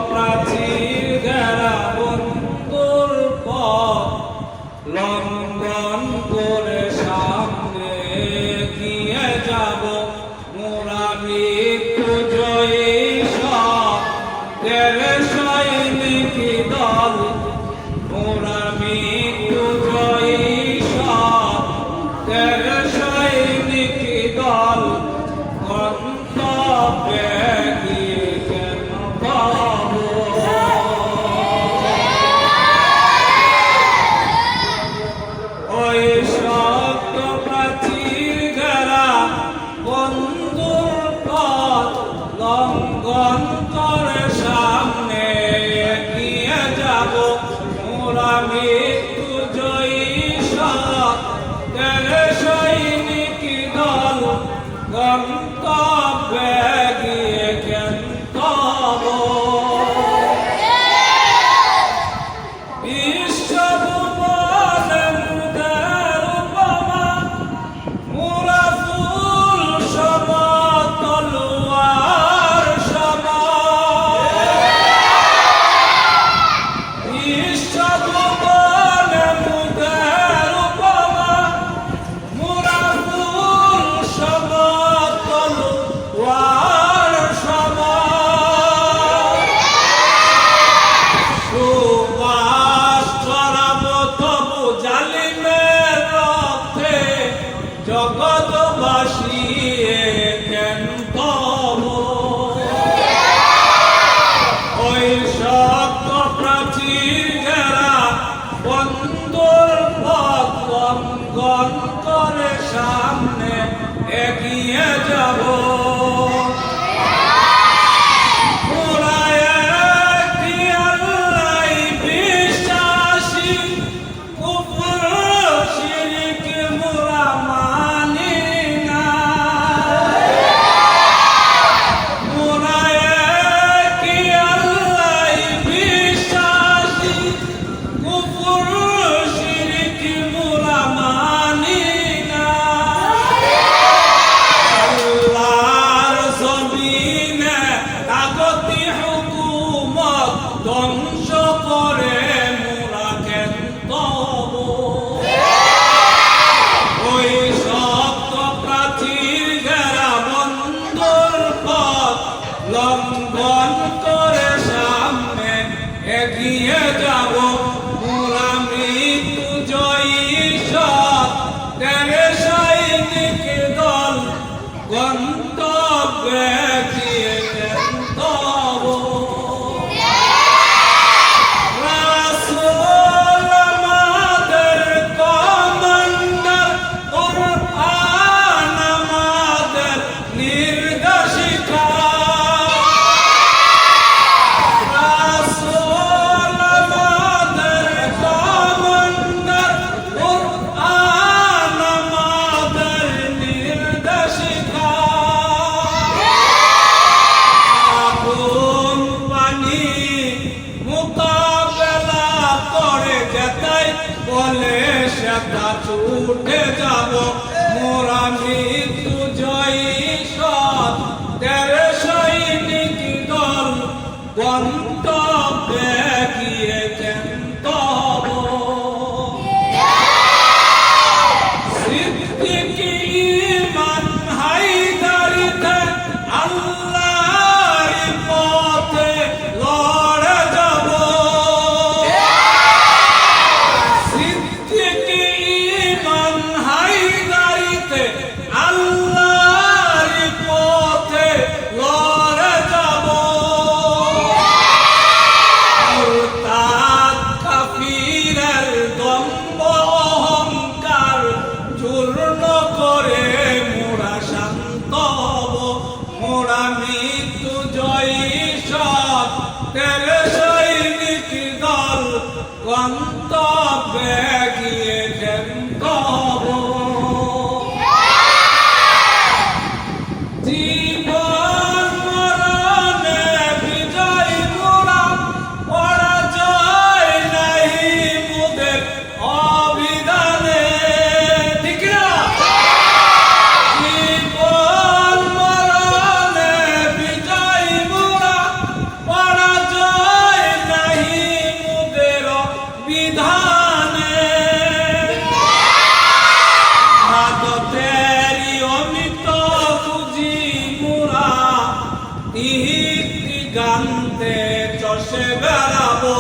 প্রাচীর ঘেরা বন্ধুর পথ লঙ্ঘন করে সামনে এগিয়ে যাব মোরা মৃত্যু জয়ী সব সৈনিক দল মোরা মৃত্যু জয়ী সব সৈনিক দল গন্তব্যে গিয়ে কেন পাব ওই শক্ত প্রাচীর ঘেরা বন্ধুর পথ লঙ্ঘন করে সামনে এগিয়ে যাব মোরা মৃত্যু জয়ী সৈনিক দল গন্তব্যে গিয়ে কেন পাব বিশ্বভুবনে মুদের উপমা মোরা ফুল সম তলোয়ার সম বিশ্বভুবনে মুদের উপমা মোরা ফুল সম তলোয়ার সম সুবাস ছড়াব তবু জালিমের রক্তে জগৎবাসী কেন তব ওই শক্ত প্রাচীর ঘেরা বন্ধুর পথ লঙ্ঘন করে সামনে এগিয়ে যাব মোরা একটি আল্লাহই বিশ্বাসী কুফর শিরক মোরা মানি না মোরা একটি আল্লাহই বিশ্বাসী কুফর শিরক মোরা মানি না আল্লাহর জমিনে কাগতি হুকুমত ধ্বংস করে মোরা কেন তব ওই শক্ত প্রাচীর ঘেরা বন্ধুর পথ লঙ্ঘন করে সামনে এগিয়ে যাব মোরা মৃত্যু জয়ী সৈনিক দল গন্তব্যে গিয়ে কেন তব রাসূল আমাদের কমান্ডার কুরআন আমাদের নির্দেশিকা রাসূল আমাদের কমান্ডার কুরআন আমাদের নির্দেশিকা আগুন পানি মোকাবেলা করে যেতাই বলে সেটা ছুটে যাব মোরা মৃত্যু জয়ী সৈনিক দল গন্তব্যে গিয়ে কেন তব সিদ্দিক ঈমান হায়দারিতে আল্লাহর পথে লড়ে যাব সিদ্দিক ঈমান হায়দারিতে আল্লাহর পথে লড়ে যাব মুরতাদ কাফিরের দম্ভ অহংকার চূর্ণ করে মোরা শান্ত হব মোরা মৃত্যু জয়ী সৈনিক দল গন্তব্যে গিয়ে কেন তব জীবন মরণে বিজয় মোরা পরাজয় নাহি মোদের অভিধানে ঠিক না জীবন মরণে বিজয় মোরা পরাজয় চষে বেড়াবো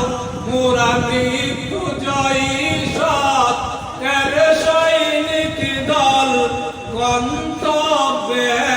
মোরা মৃত্যু জয়ী সৎ সৈনিক দল গন্তব্যে